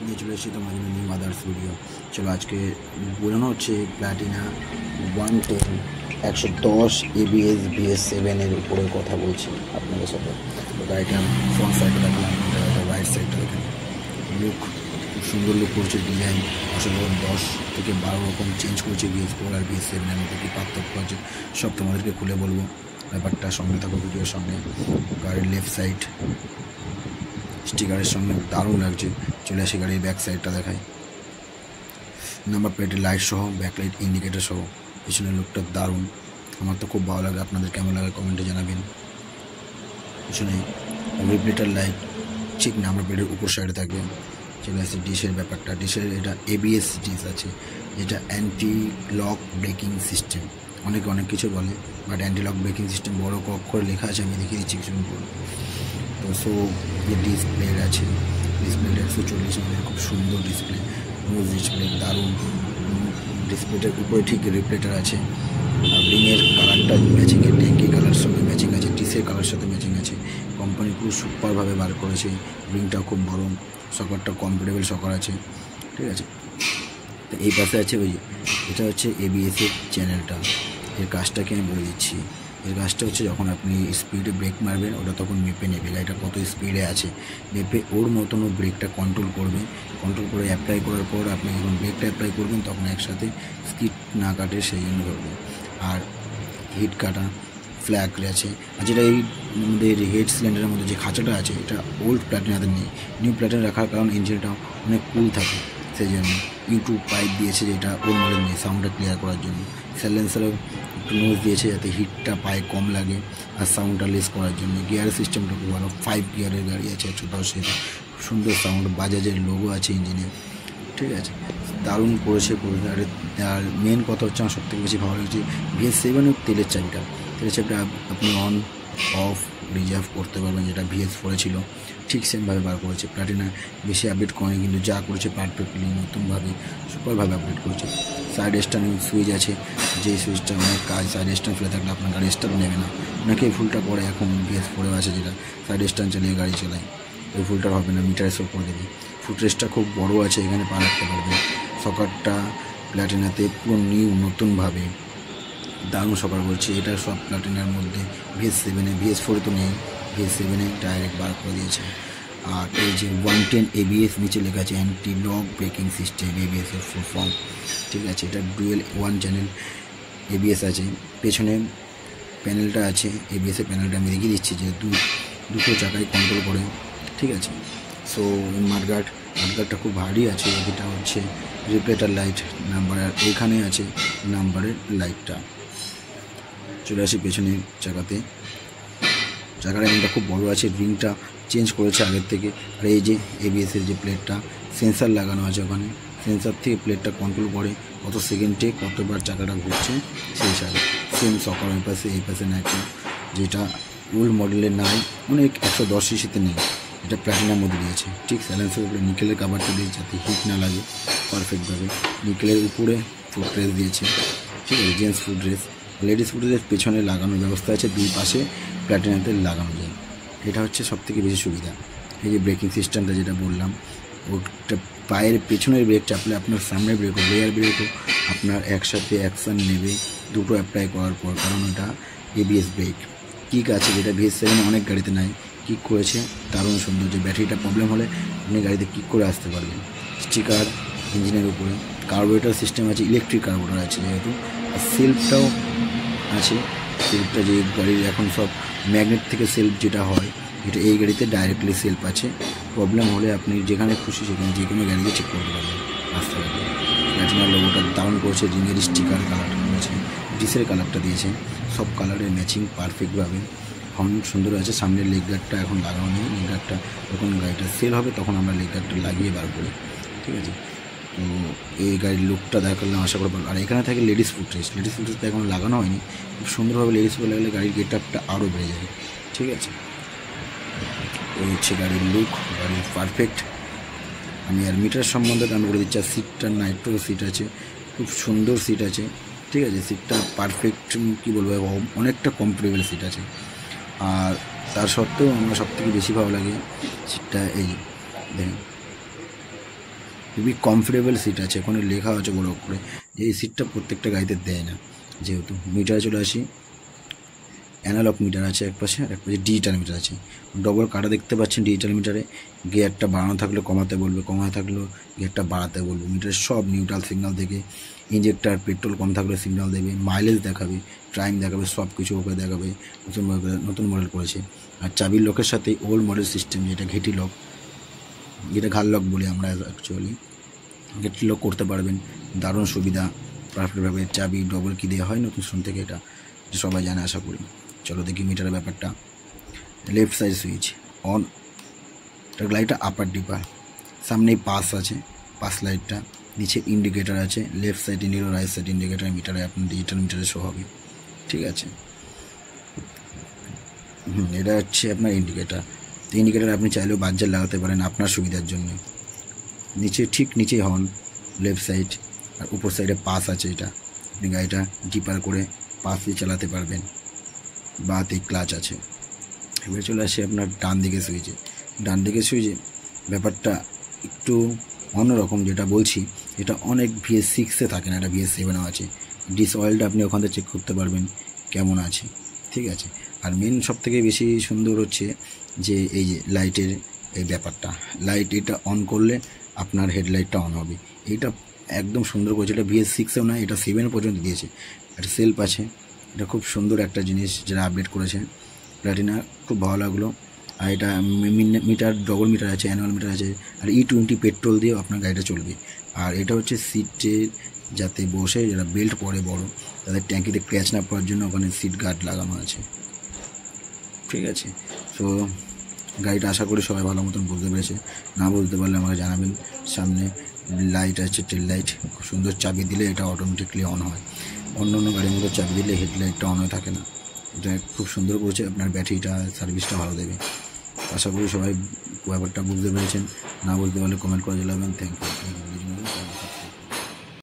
নিয়ে চলে এসেছি তোমার জন্য নিউ আদার্স ভিডিও। চলো আজকে বোঝানো হচ্ছে প্ল্যাটিনা 110 ABS BS7 উপরে কথা বলছি আপনাদের সাথে। তো গাড়িটা ফ্রন্ট সাইডে দেখলাম, রাইট সাইডটা দেখেন, লুক খুব সুন্দর লুক করছে, ডিজাইন অসাধারণ। 10 থেকে 12 রকম চেঞ্জ করছে BS4 আর BS7 মধ্যে কী পার্থক্য আছে সব তোমাদেরকে খুলে বলবো। ব্যাপারটা সঙ্গে থাকো ভিডিওর সঙ্গে। গাড়ির লেফট সাইড স্টিকারের সঙ্গে দারুণ লাগছে। চলে আসে গাড়ির ব্যাক সাইডটা দেখায়, নাম্বার প্লেটের লাইট সহ, ব্যাকলাইট ইন্ডিকেটার সহ, পিছনের লুকটা দারুণ। আমার তো খুব ভালো লাগে, আপনাদের কেমন লাগে কমেন্টে জানাবেন। পিছনে রিপ্লেটার লাইট ঠিক নাম্বার প্লেটের উপর সাইডে থাকবে। চলে আসছে ডিশের ব্যাপারটা। ডিশের এটা ABS ডিশ আছে, যেটা অ্যান্টি লক ব্রেকিং সিস্টেম। অনেকে অনেক কিছু বলে, but anti lock braking system বড় অক্ষরে লেখা আছে, আমি দেখিয়ে দিচ্ছি কিছুক্ষণ পর। তো সো যে ডিসপ্লে আছে, ডিসপ্লেটা 140 মিনিটের খুব সুন্দর ডিসপ্লে, নিউজ ডিসপ্লে দারুণ। ডিসপ্লেটার উপরে ঠিক রিপ্লেটার আছে, আর রিংয়ের কালারটা ম্যাচিংয়ের, ট্যাঙ্কি কালার সঙ্গে ম্যাচিং আছে, ডিসের কালার সাথে ম্যাচিং আছে। কোম্পানি খুব সুপারভাবে বার করেছে। রিংটাও খুব বড়, সকারটা কমফোর্টেবল সকার আছে, ঠিক আছে। তো এই পাশে আছে ওই এটা হচ্ছে ABS-এর চ্যানেলটা। এর কাজটাকে আমি বলে দিচ্ছি। এর কাজটা হচ্ছে যখন আপনি স্পিডে ব্রেক মারবেন, ওটা তখন মেপে নেবে গাড়িটা কত স্পিডে আছে, মেপে ওর মতন ও ব্রেকটা কন্ট্রোল করবে। কন্ট্রোল করে অ্যাপ্লাই করার পর আপনি যখন ব্রেকটা অ্যাপ্লাই করবেন তখন একসাথে স্কিড না কাটে সেই জন্য করবে। আর হিট কাটা ফ্ল্যাগ আছে। আর যেটা এই আমাদের হেড সিলিন্ডারের মধ্যে যে খাঁচাটা আছে, এটা ওল্ড প্ল্যাটিনাতে নেই। নিউ প্ল্যাটিনা রাখার কারণ ইঞ্জিনটা অনেক কুল থাকে, সেই জন্য ইউটিউব পাইপ দিয়েছে যেটা ওর মডেল নেই, সাউন্ডটা ক্লিয়ার করার জন্য। সাইলেন্সারও একটু নোজ দিয়েছে যাতে হিটটা পায়ে কম লাগে আর সাউন্ডটা লেস করার জন্য। গিয়ারের সিস্টেমটা খুব ভালো, 5 গিয়ারের গাড়ি আছে 110। সুন্দর সাউন্ড, বাজাজের লোগো আছে ইঞ্জিনে, ঠিক আছে। দারুণ করেছে। আর মেন কথা হচ্ছে আমার সবথেকে বেশি ভালো লাগছে BS7-এর তেলের চাবিটা। আপনি অন অফ রিজার্ভ করতে পারবেন, যেটা BS4-এ ছিল। ঠিক সেমভাবে বার করেছে। প্ল্যাটিনা বেশি আপডেট করেনি, কিন্তু যা করেছে পারফেক্টলি নতুনভাবে সুপারভাবে আপডেট করেছে। সাইড স্ট্যান্ডিং সুইচ আছে, যেই সুইচটা অনেক কাজ। সাইড স্ট্যান্ড ফেলে থাকলে আপনার গাড়ি স্টার্ট নেবে না। অনেকেই ফুলটা পরে এখন BS4-এ আছে, যেটা সাইড স্ট্যান্ড চালিয়ে গাড়ি চালায়, ওই ফুলটার হবে না, মিটারে শো করে দেবে। ফুটরেস্টটা খুব বড় আছে, এখানে পা রাখতে পারবেন। সকারটা প্ল্যাটিনাতে পুরো নিউ নতুনভাবে দারুণ সকার করছে। এটা সব প্ল্যাটিনার মধ্যে BS7-এ, BS4-এ তো নেই, BS7-এ ডাইরেক্ট বার করে দিয়েছে। আর এই যে 110 ABS নিচে লেখা আছে অ্যান্টি লক ব্রেকিং সিস্টেম, ABS-এর ফুল ফর্ম, ঠিক আছে। এটা ডুয়েল 1 চ্যানেল ABS আছে। পেছনে প্যানেলটা আছে, ABS-এর প্যানেলটা আমি দেখিয়ে দিচ্ছি, যে দুটো চাকায় কন্ট্রোল করে, ঠিক আছে। সো মাঠগার্ডটা খুব ভারী আছে। এটা হচ্ছে রিপ্লেটার লাইট, নাম্বার এইখানে আছে নাম্বারের লাইটটা। চলে আসি পেছনের চাকাতে। চাকার রিংটা খুব বড় আছে, রিংটা চেঞ্জ করেছে আগের থেকে। আর এই যে ABS-এর যে প্লেটটা, সেন্সার লাগানো আছে ওখানে, সেন্সার থেকে প্লেটটা কন্ট্রোল করে কত সেকেন্ডে কতবার চাকাটা ঘুরছে সেই হিসাবে। সেম সকার ওই পাশে, এই পাশে না, একটা যেটা ওল্ড মডেলের নাই, অনেক 110 সিসিতে নেই, এটা প্ল্যাটিনার মধ্যে দিয়েছে। ঠিক সাইলেন্সের উপরে নিকেলের কাভারটা দিয়েছে যাতে হিট না লাগে পারফেক্টভাবে। নিকেলের উপরে ফুট রেস দিয়েছে, ঠিক আছে, gents foot race. Ladies foot race পেছনে লাগানোর ব্যবস্থা আছে, দুই পাশে প্ল্যাটিনাতে লাগানো যায়। এটা হচ্ছে সবথেকে বেশি সুবিধা। এই যে ব্রেকিং সিস্টেমটা যেটা বললাম, ওটা পায়ের পেছনের ব্রেক চাপলে আপনার সামনের ব্রেকও, রেয়ার ব্রেকও আপনার একসাথে অ্যাকশান নেবে দুটো অ্যাপ্লাই করার পর, কারণ ওটা ABS ব্রেক। কিক আছে, যেটা BS7-এ অনেক গাড়িতে নাই। কিক করেছে দারুণ সুন্দর, যে ব্যাটারিটা প্রবলেম হলে আপনি গাড়িতে কিক করে আসতে পারবেন। স্টিকার ইঞ্জিনের উপরে, কার্বোরেটর সিস্টেম আছে, ইলেকট্রিক কার্বোরেটর আছে যেহেতু। আর সেলফটাও আছে। সেলফটা যে গাড়ির এখন সব ম্যাগনেট থেকে সেলফ যেটা হয়, এটা এই গাড়িতে ডাইরেক্টলি সেলফ আছে। প্রবলেম হলে আপনি যেখানে খুশি সেখানে যে কোনো গাড়িকে চেক করতে পারবেন রাস্তাঘাটে। প্ল্যাটিনার লোগোটা দারুণ করেছে, রিংয়ের স্টিকার কালারটা করেছে, ডিসের কালারটা দিয়েছে, সব কালারের ম্যাচিং পারফেক্টভাবে। হর্ন সুন্দর আছে। সামনের লেগ গার্ডটা এখন লাগানো নেই, লেগ গার্ডটা যখন গাড়িটা সেল হবে তখন আমরা লেগ গার্ডটা লাগিয়ে বার করি, ঠিক আছে। তো এই গাড়ির লুকটা দেখালাম, আশা করি ভালো। আর এখানে থাকে লেডিস ফুটরেস্ট এখন লাগানো হয়নি, খুব সুন্দরভাবে লেডিস ফুট লাগালে গাড়ির গেট আপটা আরও বেড়ে যাবে, ঠিক আছে। ওই হচ্ছে গাড়ির লুক, গাড়ির পারফেক্ট। আমি আর মিটার সম্বন্ধে আমি বলে দিচ্ছি। আর সিটটা নাইট্রো সিট আছে, খুব সুন্দর সিট আছে, ঠিক আছে। সিটটা পারফেক্ট, কী বলবো, অনেকটা কমফোর্টেবল সিট আছে। আর তার সত্ত্বেও আমার সবথেকে বেশি ভালো লাগে সিটটা, এই দেখেন খুবই কমফোর্টেবল সিট আছে। ওখানে লেখা আছে বড় করে যে এই সিটটা প্রত্যেকটা গাড়িতে দেয় না। যেহেতু মিটারে চলে আসি, অ্যানালগ মিটার আছে এক পাশে, আর এক পাশে ডিজিটাল মিটার আছে। ডবল কাটা দেখতে পাচ্ছেন ডিজিটাল মিটারে, গিয়ারটা বাড়ানো থাকলে কমাতে বলবে, কমাতে থাকলেও গিয়ারটা বাড়াতে বলবে। মিটারে সব নিউট্রাল সিগন্যাল থেকে, ইঞ্জেক্টার পেট্রোল কম থাকলে সিগন্যাল দেবে, মাইলেজ দেখাবে, টাইম দেখাবে, সব কিছু ওকে দেখাবে। নতুন মডেল করেছে। আর চাবির লকের সাথে ওল্ড মডেল সিস্টেম, যেটা ঘেটি লক, যেটা ঘাল লক বলি আমরা অ্যাকচুয়ালি, ঘেটি লক করতে পারবেন। দারুণ সুবিধা, পারফেক্টভাবে চাবি ডবল কি দেওয়া হয় নতুন শুন থেকে, এটা সবাই জানে আশা করি। চলো দেখি মিটারের ব্যাপারটা। লেফট সাইড সুইচ অন, লাইটটা আপার ডিপার, সামনেই পাস আছে, পাস লাইটটা, নিচে ইন্ডিকেটার আছে, left side indicator, right side indicator মিটারে আপনার ডিজিটাল মিটারে শো হবে। ঠিক আছে, এটা হচ্ছে আপনার ইন্ডিকেটার। তো ইন্ডিকেটার আপনি চাইলেও বাজার লাগাতে পারেন আপনার সুবিধার জন্য। নিচে ঠিক নিচেই হর্ন লেফট সাইড, আর উপর সাইডে পাস আছে, এটা আপনি গাড়িটা ডিপার করে পাস দিয়ে চালাতে পারবেন। বাতে ক্লাচ আছে। এবার চলে আসে আপনার ডান দিকে সুইচে। ডান দিকে সুইচে ব্যাপারটা একটু অন্যরকম, যেটা বলছি এটা অনেক VS6-এ থাকে না, এটা VS7-এও আছে। ডিস অয়েলটা আপনি ওখান থেকে চেক করতে পারবেন কেমন আছে। ঠিক আছে, আর মেন সবথেকে বেশি সুন্দর হচ্ছে যে এই যে লাইটের এই ব্যাপারটা, লাইট এটা অন করলে আপনার হেডলাইটটা অন হবে। এইটা একদম সুন্দর করেছে, এটা VS6-এও না, এটা 7 পর্যন্ত দিয়েছে। একটা সেলফ আছে, এটা খুব সুন্দর একটা জিনিস যেটা আপডেট করেছে প্লাটিনা, খুব ভালো লাগলো। আর এটা মিটার ডবল মিটার আছে, অ্যানুয়াল মিটার আছে, আর E20 পেট্রোল দিয়েও আপনার গাড়িটা চলবে। আর এটা হচ্ছে সিটের যাতে বসে যারা বেল্ট পরে বড়, তাদের ট্যাঙ্কিতে ক্র্যাচ না পড়ার জন্য ওখানে সিট গার্ড লাগানো আছে। ঠিক আছে, সো গাড়িটা আশা করি সবাই ভালো মতন বুঝতে পেরেছে। না বুঝতে পারলে আমাকে জানাবেন। সামনে লাইট আছে, টেল লাইট, খুব সুন্দর, চাবি দিলে এটা অটোমেটিকলি অন হয়। অন্য অন্য গাড়ির মতো চাবি দিলে হেডলাইটটা অন হয়ে থাকে না। এটা খুব সুন্দর করেছে, আপনার ব্যাটারিটা সার্ভিসটা ভালো দেবে। আশা করি সবাই ব্যাপারটা বুঝতে পেরেছেন। না বুঝতে পারলে কমেন্ট করে জানাবেন। Thank you.